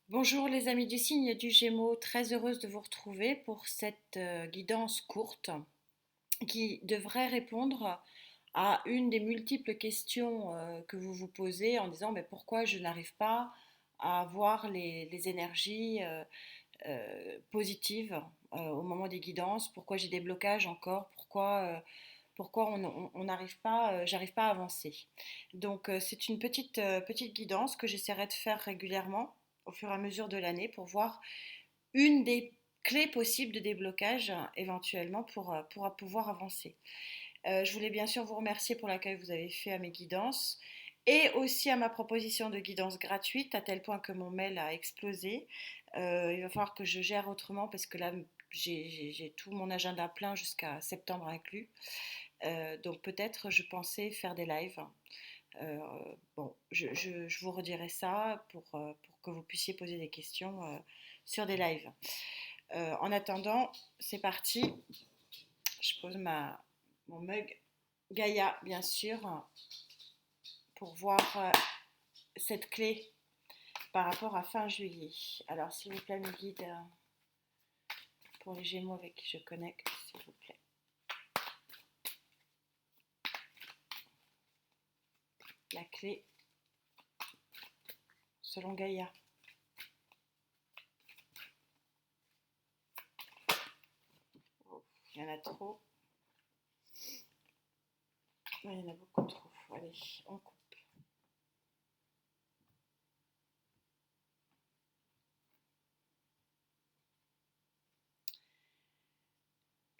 Bonjour les amis du signe du Gémeaux, très heureuse de vous retrouver pour cette guidance courte qui devrait répondre à une des multiples questions que vous vous posez en disant mais pourquoi je n'arrive pas à avoir les énergies positives au moment des guidances, pourquoi j'ai des blocages encore, pourquoi on n'arrive pas, j'arrive pas à avancer. Donc c'est une petite guidance que j'essaierai de faire régulièrement au fur et à mesure de l'année pour voir une des clés possibles de déblocage éventuellement pour pouvoir avancer. Je voulais bien sûr vous remercier pour l'accueil que vous avez fait à mes guidances et aussi à ma proposition de guidance gratuite, à tel point que mon mail a explosé. Il va falloir que je gère autrement parce que là, j'ai tout mon agenda plein jusqu'à septembre inclus. Donc peut-être je pensais faire des lives. Euh, bon, je vous redirai ça pour que vous puissiez poser des questions sur des lives. En attendant, c'est parti. Je pose mon mug Gaïa, bien sûr, pour voir cette clé par rapport à fin juillet. Alors, s'il vous plaît, mes guides, pour les Gémeaux avec qui je connecte, s'il vous plaît. La clé selon Gaïa. Oh, il y en a trop. Il y en a beaucoup trop. Allez, on coupe.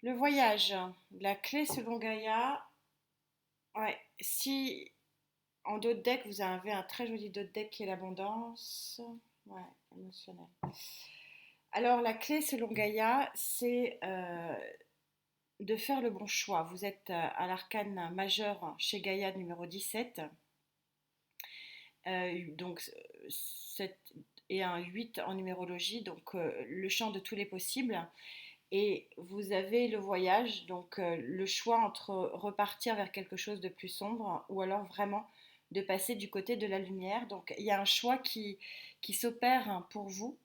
Le voyage, la clé selon Gaïa. Ouais, si en dos de deck vous avez un très joli dos de deck qui est l'abondance, ouais, émotionnel. Alors la clé selon Gaïa, c'est de faire le bon choix. Vous êtes à l'arcane majeur chez Gaïa numéro 17, donc 7 et un 8 en numérologie, donc le champ de tous les possibles. Et vous avez le voyage, donc le choix entre repartir vers quelque chose de plus sombre ou alors vraiment de passer du côté de la lumière. Donc il y a un choix qui s'opère hein, pour vous,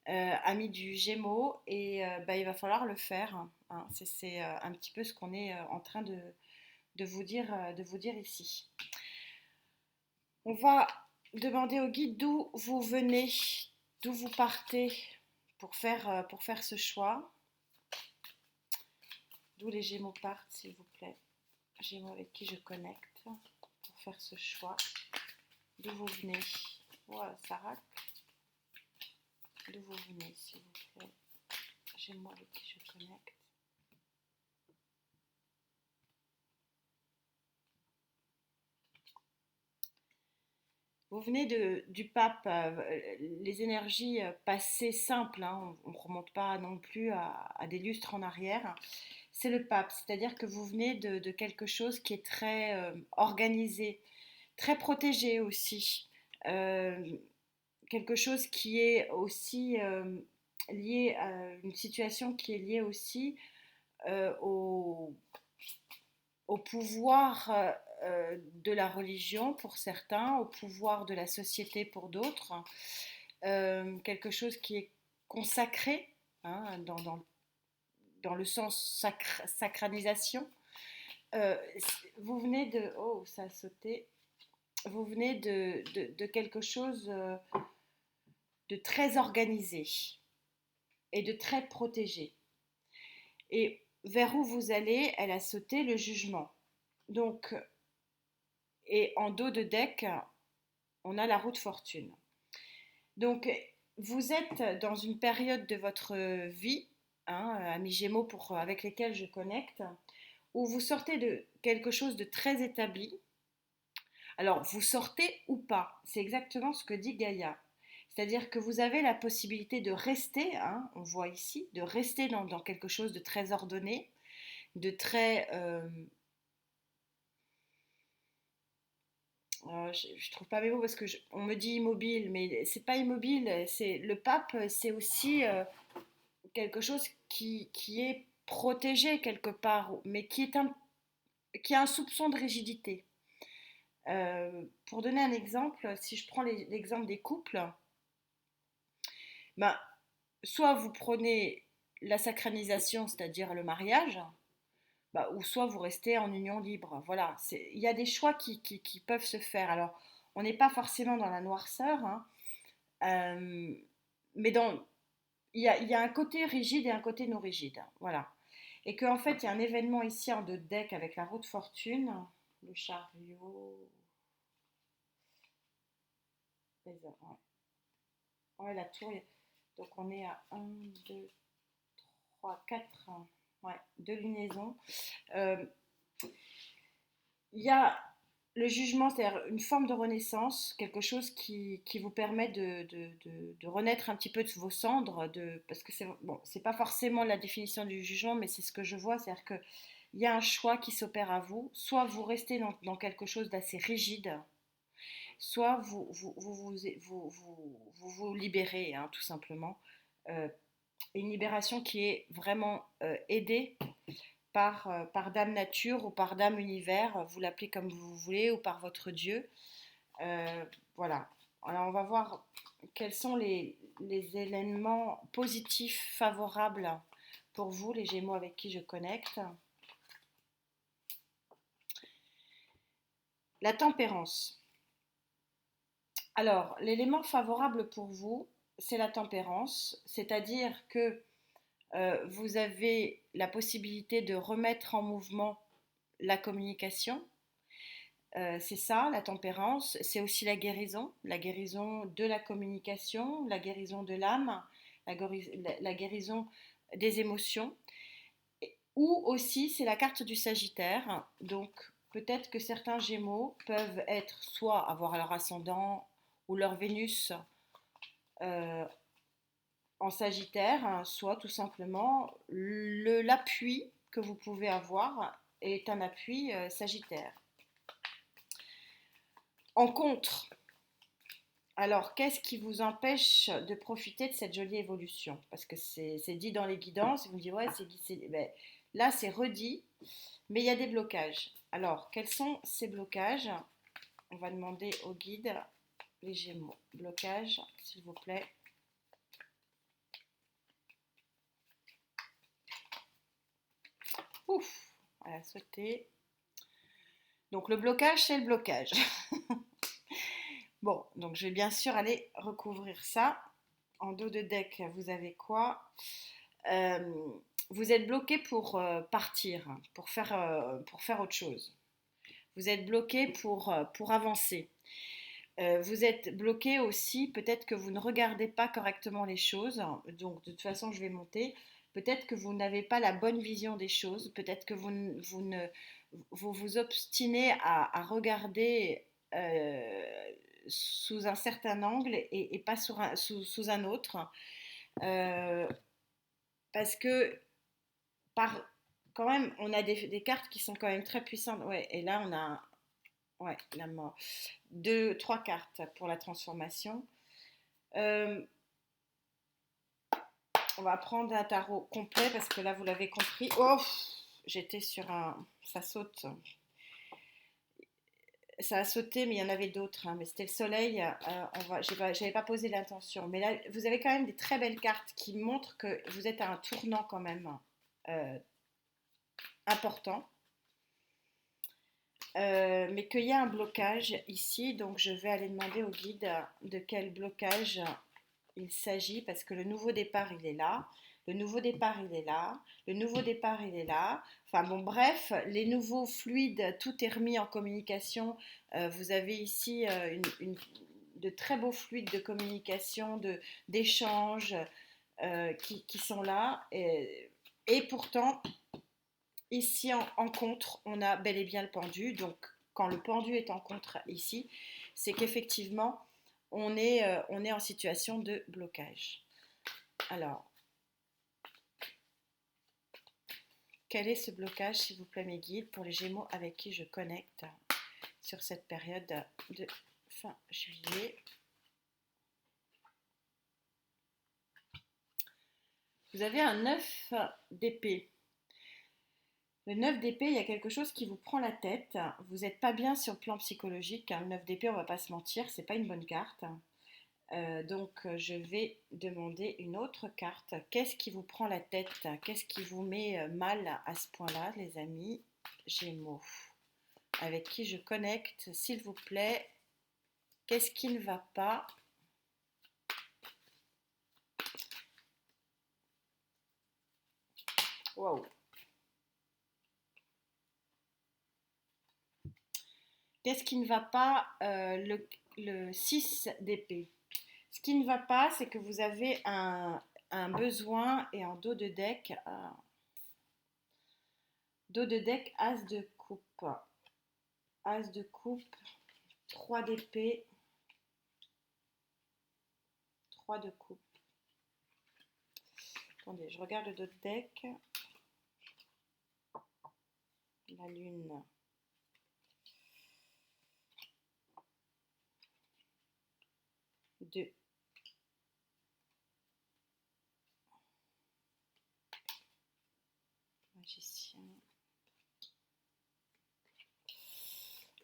ami du Gémeaux, et bah, il va falloir le faire. Hein. C'est un petit peu ce qu'on est en train de vous dire ici. On va demander au guide d'où vous venez, d'où vous partez pour faire ce choix. D'où les Gémeaux partent, s'il vous plaît. Gémeaux avec qui je connecte pour faire ce choix. D'où vous venez. Voilà, Sarah. D'où vous venez, s'il vous plaît. Gémeaux avec qui je connecte. Vous venez du pape, les énergies passées simples, hein, on ne remonte pas non plus à des lustres en arrière. C'est le pape, c'est-à-dire que vous venez de quelque chose qui est très organisé, très protégé aussi. Euh, Quelque chose qui est aussi lié à une situation qui est liée aussi euh, au, au pouvoir de la religion pour certains, au pouvoir de la société pour d'autres, quelque chose qui est consacré hein, dans le sens sacralisation. Euh, vous venez de... Oh, ça a sauté. Vous venez de quelque chose de très organisé et de très protégé. Et vers où vous allez, elle a sauté le jugement. Donc, et en dos de deck, on a la roue de fortune. Donc, vous êtes dans une période de votre vie, hein, amis Gémeaux avec lesquels je connecte, où vous sortez de quelque chose de très établi. Alors, vous sortez ou pas, c'est exactement ce que dit Gaïa. C'est-à-dire que vous avez la possibilité de rester, hein, on voit ici, de rester dans quelque chose de très ordonné, de très je trouve pas mes mots parce que on me dit immobile, mais c'est pas immobile. C'est le pape, c'est aussi quelque chose qui est protégé quelque part, mais qui a un soupçon de rigidité. Pour donner un exemple, si je prends l'exemple des couples, Ben, soit vous prenez la sacralisation, c'est-à-dire le mariage, bah, ou soit vous restez en union libre. Voilà, il y a des choix qui peuvent se faire. Alors, on n'est pas forcément dans la noirceur, hein, euh, mais il y a un côté rigide et un côté non rigide. Voilà. Et qu'en fait, il y a un événement ici en deux decks avec la roue de fortune, le chariot. Ouais. Ouais, la tour. Donc, on est à un, 2, 3, 4. Ouais, deux lunaisons. Euh, Il y a le jugement, c'est-à-dire une forme de renaissance, quelque chose qui vous permet de renaître un petit peu de vos cendres, parce que c'est bon, c'est pas forcément la définition du jugement, mais c'est ce que je vois, c'est-à-dire que il y a un choix qui s'opère à vous, soit vous restez dans quelque chose d'assez rigide, soit vous libérez, hein, tout simplement. Euh, une libération qui est vraiment aidée par Dame Nature ou par Dame Univers, vous l'appelez comme vous voulez, ou par votre Dieu. Voilà. Alors on va voir quels sont les éléments positifs favorables pour vous, les Gémeaux avec qui je connecte. La tempérance. Alors, l'élément favorable pour vous, c'est la tempérance, c'est-à-dire que vous avez la possibilité de remettre en mouvement la communication. C'est ça, la tempérance. C'est aussi la guérison de la communication, la guérison de l'âme, la guérison des émotions. Ou aussi, c'est la carte du Sagittaire. Donc, peut-être que certains Gémeaux peuvent être soit avoir leur ascendant ou leur Vénus euh, en Sagittaire, hein, soit tout simplement l'appui que vous pouvez avoir est un appui Sagittaire. En contre, alors qu'est-ce qui vous empêche de profiter de cette jolie évolution? Parce que c'est dit dans les guidances, vous me dites ouais, ben, là c'est redit, mais il y a des blocages. Alors, quels sont ces blocages? On va demander au guide, les Gémeaux. Blocage, s'il vous plaît. Ouf, elle a sauté. Donc le blocage, c'est le blocage. Bon, donc je vais bien sûr aller recouvrir ça. En dos de deck, vous avez quoi? Euh, Vous êtes bloqué pour partir, pour faire autre chose. Vous êtes bloqué pour avancer. Vous êtes bloqué aussi, peut-être que vous ne regardez pas correctement les choses. Donc de toute façon, je vais monter. Peut-être que vous n'avez pas la bonne vision des choses. Peut-être que vous vous obstinez à regarder sous un certain angle et pas sous un autre. Euh, Parce que par, quand même, on a des cartes qui sont quand même très puissantes. Ouais, et là, on a ouais, la mort. Deux, trois cartes pour la transformation. Euh, on va prendre un tarot complet parce que là, vous l'avez compris. Oh, j'étais sur un. Ça saute. Ça a sauté, mais il y en avait d'autres, hein, mais c'était le soleil. J'avais pas posé l'intention. Mais là, vous avez quand même des très belles cartes qui montrent que vous êtes à un tournant quand même euh, important. Mais qu'il y a un blocage ici, donc je vais aller demander au guide de quel blocage il s'agit, parce que le nouveau départ, il est là, le nouveau départ, il est là, le nouveau départ, il est là. Enfin bon, bref, les nouveaux fluides, tout est remis en communication. Vous avez ici de très beaux fluides de communication, d'échange qui sont là. Et pourtant, ici en contre, on a bel et bien le pendu. Donc, quand le pendu est en contre ici, c'est qu'effectivement, on est en situation de blocage. Alors, quel est ce blocage, s'il vous plaît, mes guides, pour les Gémeaux avec qui je connecte sur cette période de fin juillet? Vous avez un 9 d'épée. Le 9 d'épée, il y a quelque chose qui vous prend la tête. Vous n'êtes pas bien sur le plan psychologique, hein. Le 9 d'épée, on ne va pas se mentir, c'est pas une bonne carte. Je vais demander une autre carte. Qu'est-ce qui vous prend la tête? Qu'est-ce qui vous met mal à ce point-là, les amis? Gémeaux. Avec qui je connecte, s'il vous plaît. Qu'est-ce qui ne va pas? Waouh. Qu'est-ce qui ne va pas? Le 6 d'épée. Ce qui ne va pas, c'est que vous avez un besoin et en dos de deck, as de coupe. As de coupe, 3 d'épée, 3 de coupe. Attendez, je regarde le dos de deck. La lune. Deux. Magicien.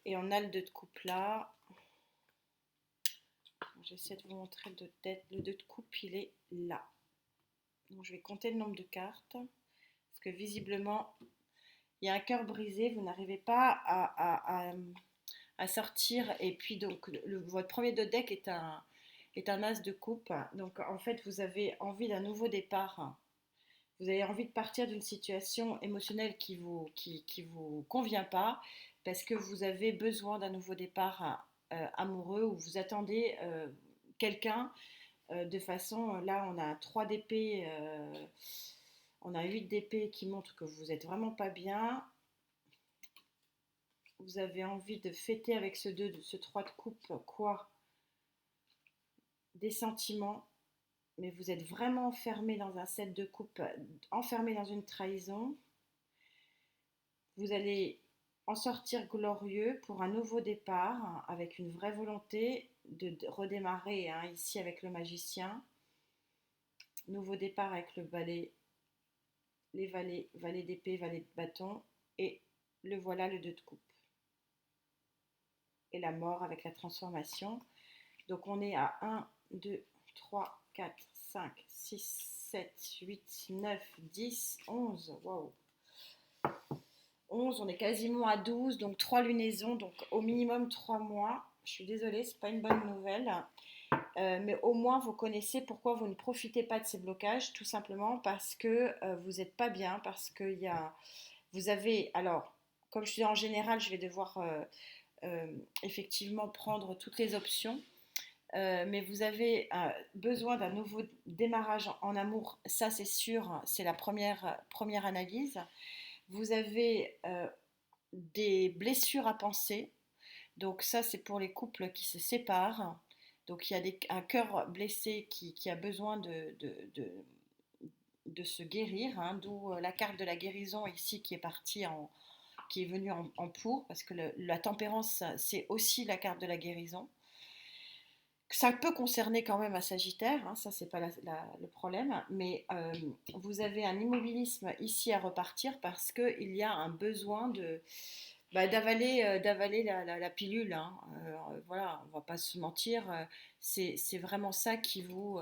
Et on a le 2 de coupe là. J'essaie de vous montrer le 2 de tête. Le 2 de coupe, il est là. Donc je vais compter le nombre de cartes. Parce que visiblement, il y a un cœur brisé. Vous n'arrivez pas à sortir. Et puis donc, votre premier 2 de deck est un as de coupe. Donc en fait, vous avez envie d'un nouveau départ. Vous avez envie de partir d'une situation émotionnelle qui vous convient pas parce que vous avez besoin d'un nouveau départ amoureux ou vous attendez quelqu'un de façon, là on a 3 d'épée, on a 8 d'épée qui montrent que vous êtes vraiment pas bien. Vous avez envie de fêter avec ce 3 de coupe quoi? Des sentiments, mais vous êtes vraiment enfermé dans un 7 de coupe, enfermé dans une trahison. Vous allez en sortir glorieux pour un nouveau départ hein, avec une vraie volonté de redémarrer hein, ici avec le magicien. Nouveau départ avec le valet, les valets, valet d'épée, valet de bâton et le voilà le 2 de coupe. Et la mort avec la transformation. Donc on est à 1, 2, 3, 4, 5, 6, 7, 8, 9, 10, 11. Waouh! 11, on est quasiment à 12, donc 3 lunaisons, donc au minimum 3 mois. Je suis désolée, c'est pas une bonne nouvelle. Mais au moins vous connaissez pourquoi vous ne profitez pas de ces blocages, tout simplement parce que vous n'êtes pas bien, parce que vous avez, alors, comme je dis en général, je vais devoir effectivement prendre toutes les options. Mais vous avez besoin d'un nouveau démarrage en amour, ça c'est sûr, c'est la première analyse. Vous avez des blessures à penser. Donc ça, c'est pour les couples qui se séparent. Donc il y a un cœur blessé qui a besoin de se guérir, hein, d'où la carte de la guérison ici qui est venue en pour, parce que la tempérance, c'est aussi la carte de la guérison. Ça peut concerner quand même un Sagittaire, hein, ça c'est pas le problème, mais vous avez un immobilisme ici à repartir parce qu'il y a un besoin d'avaler la pilule. Hein. Voilà, on va pas se mentir, c'est vraiment ça qui vous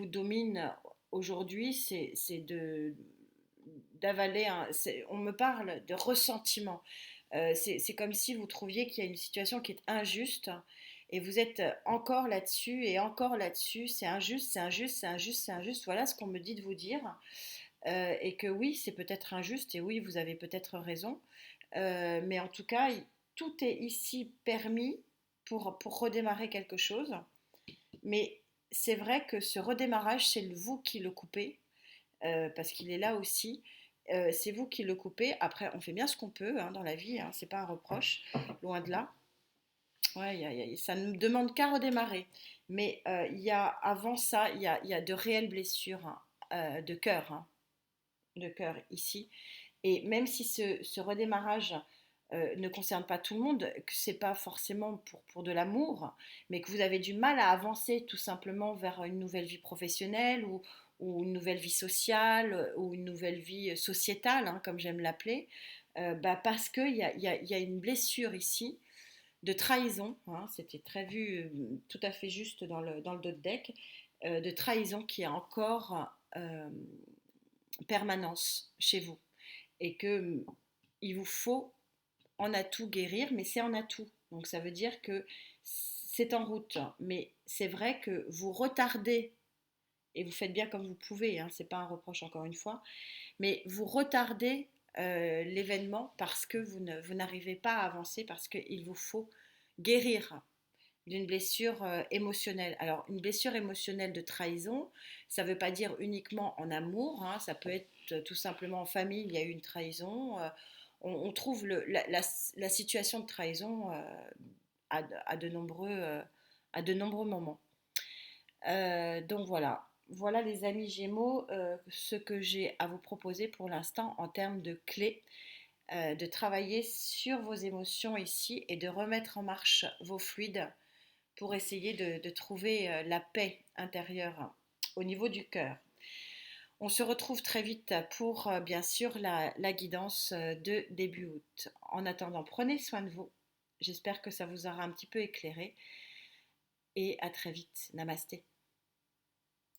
domine aujourd'hui, c'est d'avaler, on me parle de ressentiment. C'est comme si vous trouviez qu'il y a une situation qui est injuste et vous êtes encore là-dessus et encore là-dessus, c'est injuste, c'est injuste, c'est injuste, c'est injuste, voilà ce qu'on me dit de vous dire. Et que oui, c'est peut-être injuste et oui, vous avez peut-être raison. Mais en tout cas, tout est ici permis pour redémarrer quelque chose. Mais c'est vrai que ce redémarrage, c'est vous qui le coupez, parce qu'il est là aussi. C'est vous qui le coupez. Après, on fait bien ce qu'on peut hein, dans la vie, hein, c'est pas un reproche, loin de là. Ouais, ça ne demande qu'à redémarrer. Mais avant ça, il y a de réelles blessures hein, hein, de cœur ici. Et même si ce redémarrage ne concerne pas tout le monde, que c'est pas forcément pour de l'amour, mais que vous avez du mal à avancer tout simplement vers une nouvelle vie professionnelle ou une nouvelle vie sociale ou une nouvelle vie sociétale, hein, comme j'aime l'appeler, parce qu'il y a une blessure ici de trahison, hein, c'était très vu, tout à fait juste dans le dos de deck, de trahison qui est encore permanence chez vous et que il vous faut en atout guérir, mais c'est en atout. Donc ça veut dire que c'est en route, mais c'est vrai que vous retardez et vous faites bien comme vous pouvez, hein, c'est pas un reproche encore une fois, mais vous retardez l'événement parce que vous n'arrivez pas à avancer, parce qu'il vous faut guérir d'une blessure émotionnelle. Alors, une blessure émotionnelle de trahison, ça ne veut pas dire uniquement en amour, hein, ça peut être tout simplement en famille, il y a eu une trahison. On trouve la situation de trahison à de nombreux moments. Donc voilà. Voilà les amis Gémeaux, ce que j'ai à vous proposer pour l'instant en termes de clés, de travailler sur vos émotions ici et de remettre en marche vos fluides pour essayer de trouver la paix intérieure au niveau du cœur. On se retrouve très vite pour bien sûr la guidance de début août. En attendant, prenez soin de vous. J'espère que ça vous aura un petit peu éclairé et à très vite. Namasté.